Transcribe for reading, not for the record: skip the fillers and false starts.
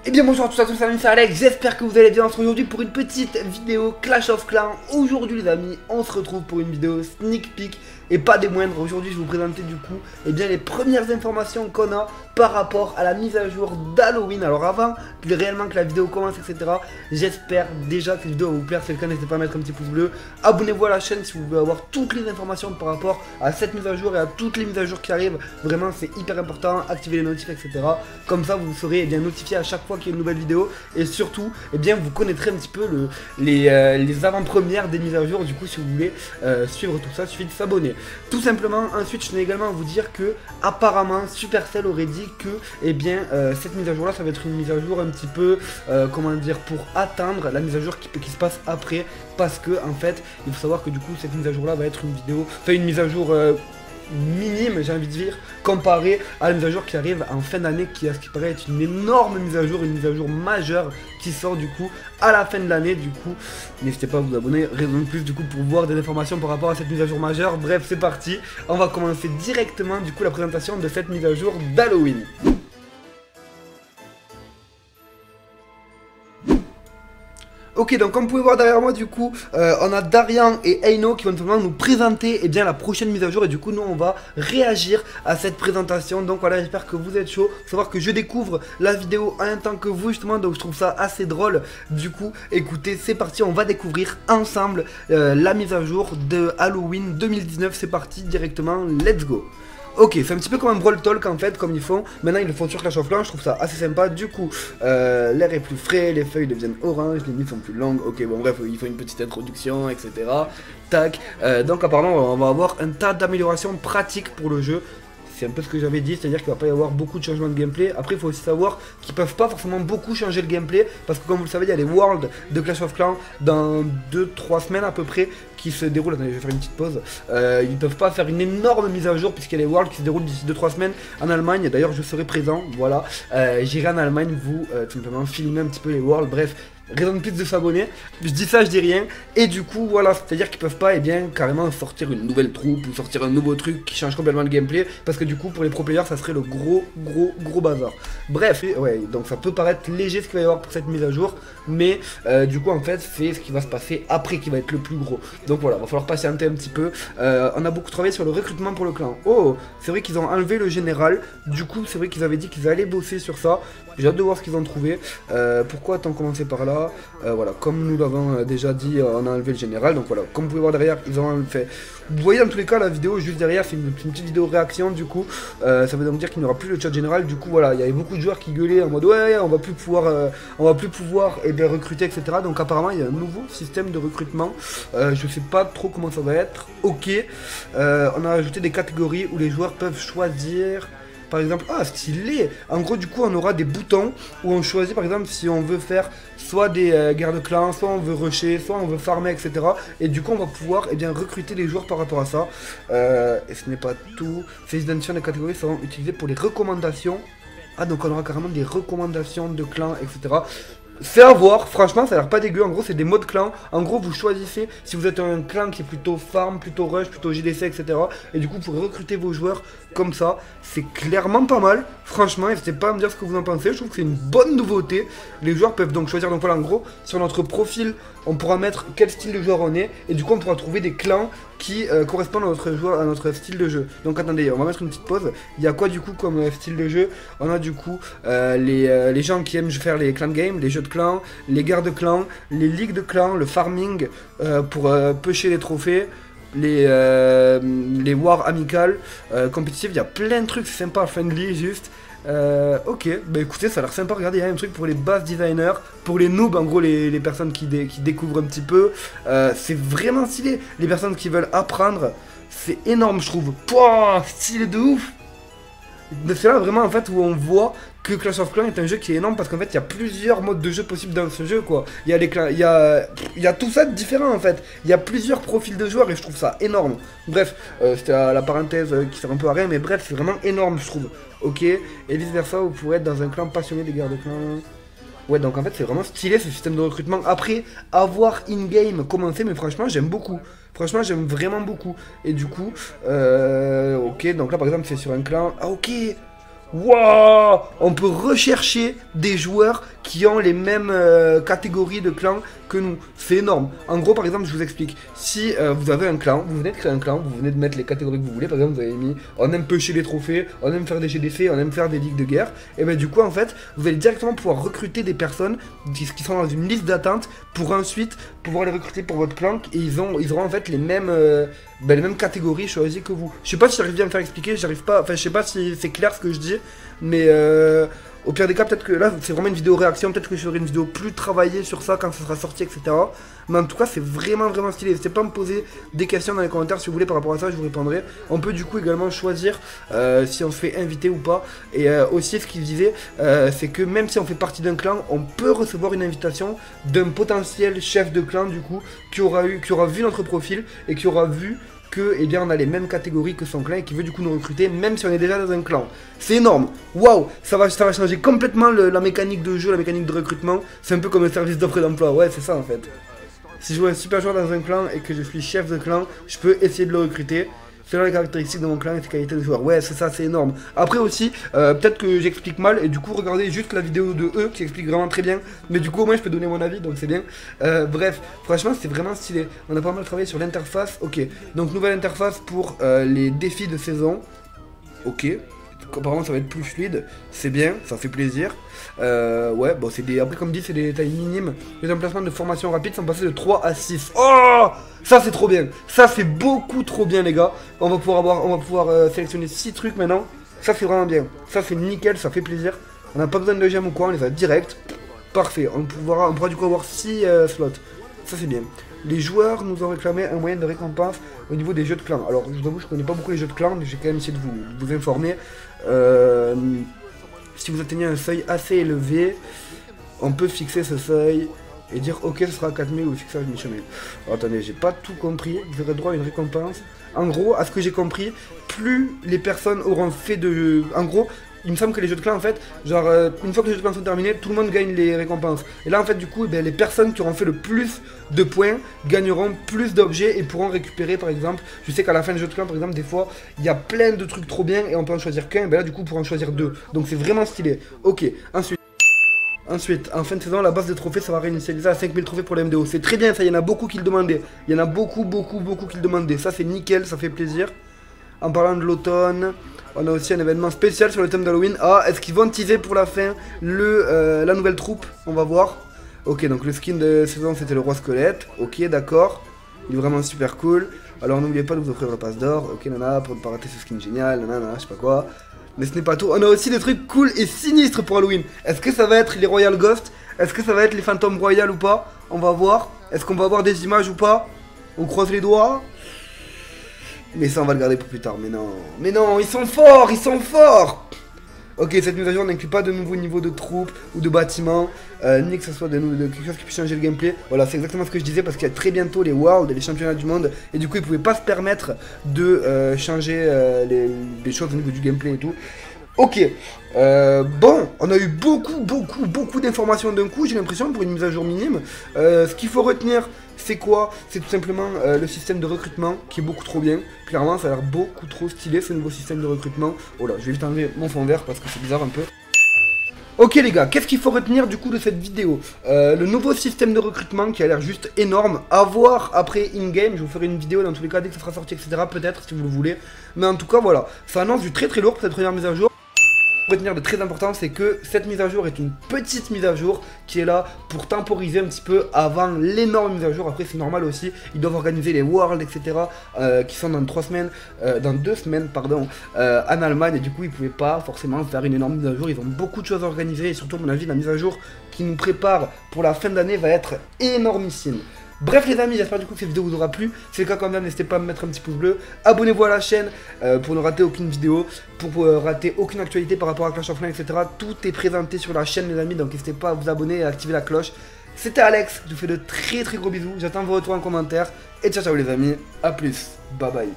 Et bien bonjour à tous, salut, c'est Alex, j'espère que vous allez bien. On se retrouve aujourd'hui pour une petite vidéo Clash of Clans. Aujourd'hui les amis, on se retrouve pour une vidéo sneak peek et pas des moindres. Aujourd'hui je vais vous présenter du coup les premières informations qu'on a par rapport à la mise à jour d'Halloween. Alors avant réellement que la vidéo commence etc, j'espère déjà que cette vidéo va vous plaire. Si c'est le cas, n'hésitez pas à mettre un petit pouce bleu. Abonnez-vous à la chaîne si vous voulez avoir toutes les informations par rapport à cette mise à jour et à toutes les mises à jour qui arrivent. Vraiment c'est hyper important, activez les notifs etc. Comme ça vous serez notifié à chaque fois qu'il y a une nouvelle vidéo. Et surtout vous connaîtrez un petit peu les avant-premières des mises à jour. Du coup si vous voulez suivre tout ça, il suffit de s'abonner tout simplement. Ensuite je tenais également à vous dire que apparemment Supercell aurait dit que cette mise à jour là ça va être une mise à jour un petit peu comment dire, pour attendre la mise à jour qui se passe après, parce que en fait il faut savoir que du coup cette mise à jour là va être une vidéo, enfin une mise à jour minime, j'ai envie de dire, comparé à la mise à jour qui arrive en fin d'année, qui à ce qui paraît être une énorme mise à jour, une mise à jour majeure qui sort du coup à la fin de l'année. Du coup n'hésitez pas à vous abonner, raison de plus du coup pour voir des informations par rapport à cette mise à jour majeure. Bref c'est parti, on va commencer directement du coup la présentation de cette mise à jour d'Halloween. Ok, donc comme vous pouvez voir derrière moi du coup on a Darian et Eino qui vont simplement nous présenter la prochaine mise à jour, et du coup nous on va réagir à cette présentation. Donc voilà, j'espère que vous êtes chaud. Faut savoir que je découvre la vidéo en même temps que vous justement, donc je trouve ça assez drôle. Du coup écoutez, c'est parti, on va découvrir ensemble la mise à jour de Halloween 2019. C'est parti directement, let's go. Ok, c'est un petit peu comme un Brawl Talk en fait, comme ils font. Maintenant ils le font sur Clash of Clans, je trouve ça assez sympa. Du coup, l'air est plus frais, les feuilles deviennent orange, les lignes sont plus longues. Ok, bon bref, il faut une petite introduction, etc. Tac, donc apparemment on va avoir un tas d'améliorations pratiques pour le jeu. C'est un peu ce que j'avais dit, c'est-à-dire qu'il va pas y avoir beaucoup de changements de gameplay. Après il faut aussi savoir qu'ils peuvent pas forcément beaucoup changer le gameplay, parce que comme vous le savez il y a les Worlds de Clash of Clans dans 2-3 semaines à peu près qui se déroulent. Attendez, je vais faire une petite pause. Ils peuvent pas faire une énorme mise à jour puisqu'il y a les Worlds qui se déroulent d'ici 2-3 semaines en Allemagne. D'ailleurs je serai présent, voilà. J'irai en Allemagne vous tout simplement filmer un petit peu les Worlds. Bref, raison de plus de s'abonner, je dis ça, je dis rien. Et du coup voilà, c'est à dire qu'ils peuvent pas carrément sortir une nouvelle troupe ou sortir un nouveau truc qui change complètement le gameplay, parce que du coup pour les pro players ça serait le gros bazar. Bref, ouais, donc ça peut paraître léger ce qu'il va y avoir pour cette mise à jour, mais du coup en fait c'est ce qui va se passer après qui va être le plus gros. Donc voilà, va falloir patienter un petit peu. On a beaucoup travaillé sur le recrutement pour le clan. Oh, c'est vrai qu'ils ont enlevé le général, du coup c'est vrai qu'ils avaient dit qu'ils allaient bosser sur ça. J'ai hâte de voir ce qu'ils ont trouvé. Pourquoi tant commencer par là? Voilà, comme nous l'avons déjà dit, on a enlevé le général. Donc voilà, comme vous pouvez voir derrière, ils ont fait. Vous voyez dans tous les cas la vidéo juste derrière, c'est une petite vidéo réaction du coup. Ça veut donc dire qu'il n'y aura plus le chat général. Du coup voilà, il y avait beaucoup de joueurs qui gueulaient en mode ouais, on va plus pouvoir recruter etc. Donc apparemment il y a un nouveau système de recrutement. Je sais pas trop comment ça va être. Ok, on a ajouté des catégories où les joueurs peuvent choisir. Par exemple, ah stylé. En gros du coup on aura des boutons où on choisit par exemple si on veut faire soit des guerres de clans, soit on veut rusher, soit on veut farmer etc. Et du coup on va pouvoir recruter les joueurs par rapport à ça. Et ce n'est pas tout. Ces identifiants de catégories seront utilisés pour les recommandations. Ah donc on aura carrément des recommandations de clans etc. C'est à voir, franchement ça a l'air pas dégueu. En gros c'est des modes clans, en gros vous choisissez si vous êtes un clan qui est plutôt farm, plutôt rush, plutôt JDC etc. Et du coup vous pouvez recruter vos joueurs comme ça. C'est clairement pas mal, franchement n'hésitez pas à me dire ce que vous en pensez. Je trouve que c'est une bonne nouveauté. Les joueurs peuvent donc choisir, donc voilà en gros sur notre profil on pourra mettre quel style de joueur on est, et du coup on pourra trouver des clans qui correspondent à notre style de jeu. Donc attendez, on va mettre une petite pause. Il y a quoi du coup comme style de jeu? On a du coup les gens qui aiment faire les clan games, les jeux de clans, les guerres de clans, les ligues de clans, le farming pour pêcher les trophées, les wars amicales, compétitives. Il y a plein de trucs sympas, friendly juste. Ok, bah écoutez, ça a l'air sympa. Regardez, il y a un truc pour les base designers, pour les noobs, en gros les personnes qui découvrent un petit peu. C'est vraiment stylé. Les personnes qui veulent apprendre, c'est énorme je trouve. Pouah, stylé de ouf. C'est là vraiment en fait où on voit que Clash of Clans est un jeu qui est énorme, parce qu'en fait il y a plusieurs modes de jeu possibles dans ce jeu quoi. Il y a les clans, il y a tout ça de différent en fait. Il y a plusieurs profils de joueurs et je trouve ça énorme. Bref, c'était la parenthèse qui sert un peu à rien, mais bref c'est vraiment énorme je trouve. Ok, et vice versa vous pourrez être dans un clan passionné des guerres de clans. Ouais donc en fait c'est vraiment stylé ce système de recrutement. Après avoir in-game commencé, mais franchement j'aime beaucoup. Franchement j'aime vraiment beaucoup. Et du coup, ok donc là par exemple c'est sur un clan. Ah ok. Waouh! On peut rechercher des joueurs qui ont les mêmes catégories de clans que nous. C'est énorme. En gros, par exemple, je vous explique. Si vous avez un clan, vous venez de créer un clan, vous venez de mettre les catégories que vous voulez. Par exemple, vous avez mis on aime pêcher les trophées, on aime faire des GDC, on aime faire des ligues de guerre. Et bien du coup, en fait, vous allez directement pouvoir recruter des personnes qui sont dans une liste d'attente pour ensuite pouvoir les recruter pour votre clan. Et ils auront en fait les mêmes catégories choisies que vous. Je sais pas si j'arrive bien à me faire expliquer, j'arrive pas. Enfin, je sais pas si c'est clair ce que je dis, mais au pire des cas, peut-être que là, c'est vraiment une vidéo réaction. Peut-être que je ferai une vidéo plus travaillée sur ça quand ça sera sorti, etc. Mais en tout cas, c'est vraiment stylé. N'hésitez pas à me poser des questions dans les commentaires si vous voulez par rapport à ça, je vous répondrai. On peut du coup également choisir si on se fait inviter ou pas. Et aussi, ce qu'il disait, c'est que même si on fait partie d'un clan, on peut recevoir une invitation d'un potentiel chef de clan, du coup, qui aura vu notre profil et qui aura vu que, eh bien, on a les mêmes catégories que son clan et qui veut du coup nous recruter même si on est déjà dans un clan. C'est énorme. Waouh, ça va changer complètement la mécanique de jeu, la mécanique de recrutement. C'est un peu comme un service d'offre d'emploi. Ouais, c'est ça en fait. Si je vois un super joueur dans un clan et que je suis chef de clan, je peux essayer de le recruter selon les caractéristiques de mon clan et ses qualités de joueur. Ouais, c'est ça, c'est énorme. Après aussi, peut-être que j'explique mal et du coup regardez juste la vidéo de eux qui explique vraiment très bien. Mais du coup au moins je peux donner mon avis, donc c'est bien. Bref, franchement c'est vraiment stylé. On a pas mal travaillé sur l'interface. Ok, donc nouvelle interface pour les défis de saison. Ok. Apparemment ça va être plus fluide, c'est bien, ça fait plaisir. Ouais, bon c'est des. Après comme dit c'est des tailles minimes. Les emplacements de formation rapide sont passés de 3 à 6. Oh, ça c'est trop bien. Ça c'est beaucoup trop bien les gars. On va pouvoir sélectionner 6 trucs maintenant. Ça c'est vraiment bien. Ça c'est nickel, ça fait plaisir. On n'a pas besoin de gemmes ou quoi, on les a direct. Parfait, on pourra du coup avoir 6 slots. Ça c'est bien. Les joueurs nous ont réclamé un moyen de récompense au niveau des jeux de clans. Alors je vous avoue je connais pas beaucoup les jeux de clans, mais j'ai quand même essayé de vous informer. Si vous atteignez un seuil assez élevé, on peut fixer ce seuil et dire ok ce sera 4000 ou fixage mission 1000. Alors, attendez, j'ai pas tout compris, vous aurez droit à une récompense. En gros, à ce que j'ai compris, plus les personnes auront fait de... En gros, il me semble que les jeux de clans en fait, genre une fois que les jeux de clans sont terminés, tout le monde gagne les récompenses. Et là en fait du coup, les personnes qui auront fait le plus de points gagneront plus d'objets et pourront récupérer par exemple. Je sais qu'à la fin du jeu de clans par exemple, des fois, il y a plein de trucs trop bien et on peut en choisir qu'un. Ben là du coup, on pourra en choisir 2. Donc c'est vraiment stylé. Ok, Ensuite, en fin de saison, la base de trophées, ça va réinitialiser à 5000 trophées pour la MDO. C'est très bien, ça, il y en a beaucoup qui le demandaient. Il y en a beaucoup qui le demandaient. Ça, c'est nickel, ça fait plaisir. En parlant de l'automne, on a aussi un événement spécial sur le thème d'Halloween. Ah, est-ce qu'ils vont teaser pour la fin la nouvelle troupe? On va voir. Ok, donc le skin de saison, c'était le roi squelette. Ok, d'accord. Il est vraiment super cool. Alors, n'oubliez pas de vous offrir la passe d'or. Ok, nana, pour ne pas rater ce skin génial. Nana, je sais pas quoi. Mais ce n'est pas tout, on a aussi des trucs cool et sinistres pour Halloween. Est-ce que ça va être les Royal Ghosts? Est-ce que ça va être les Phantom Royal ou pas? On va voir. Est-ce qu'on va avoir des images ou pas? On croise les doigts. Mais ça on va le garder pour plus tard, mais non, ils sont forts. Ok, cette mise à jour n'inclut pas de nouveaux niveaux de troupes ou de bâtiments, ni que ce soit quelque chose qui puisse changer le gameplay. Voilà, c'est exactement ce que je disais parce qu'il y a très bientôt les Worlds et les championnats du monde. Et du coup, ils pouvaient pas se permettre de changer les choses au niveau du gameplay et tout. Ok, bon, on a eu beaucoup d'informations d'un coup, j'ai l'impression, pour une mise à jour minime. Ce qu'il faut retenir, c'est quoi? C'est tout simplement le système de recrutement qui est beaucoup trop bien. Clairement, ça a l'air beaucoup trop stylé ce nouveau système de recrutement. Oh là, je vais vite enlever mon fond vert parce que c'est bizarre un peu. Ok les gars, qu'est-ce qu'il faut retenir du coup de cette vidéo? Le nouveau système de recrutement qui a l'air juste énorme. À voir après in-game, je vous ferai une vidéo dans tous les cas dès que ça sera sorti, etc. Peut-être si vous le voulez. Mais en tout cas voilà, ça annonce du très lourd pour cette première mise à jour. Retenir de très important, c'est que cette mise à jour est une petite mise à jour qui est là pour temporiser un petit peu avant l'énorme mise à jour. Après c'est normal aussi, ils doivent organiser les Worlds etc qui sont dans 3 semaines, dans 2 semaines pardon, en Allemagne, et du coup ils pouvaient pas forcément faire une énorme mise à jour. Ils ont beaucoup de choses à organiser et surtout à mon avis la mise à jour qui nous prépare pour la fin d'année va être énormissime. Bref les amis, j'espère du coup que cette vidéo vous aura plu. Si c'est le cas quand même, n'hésitez pas à me mettre un petit pouce bleu. Abonnez-vous à la chaîne pour ne rater aucune vidéo, pour rater aucune actualité par rapport à Clash of Clans, etc. Tout est présenté sur la chaîne les amis, donc n'hésitez pas à vous abonner et à activer la cloche. C'était Alex, je vous fais de très gros bisous. J'attends vos retours en commentaire. Et ciao les amis, à plus, bye bye.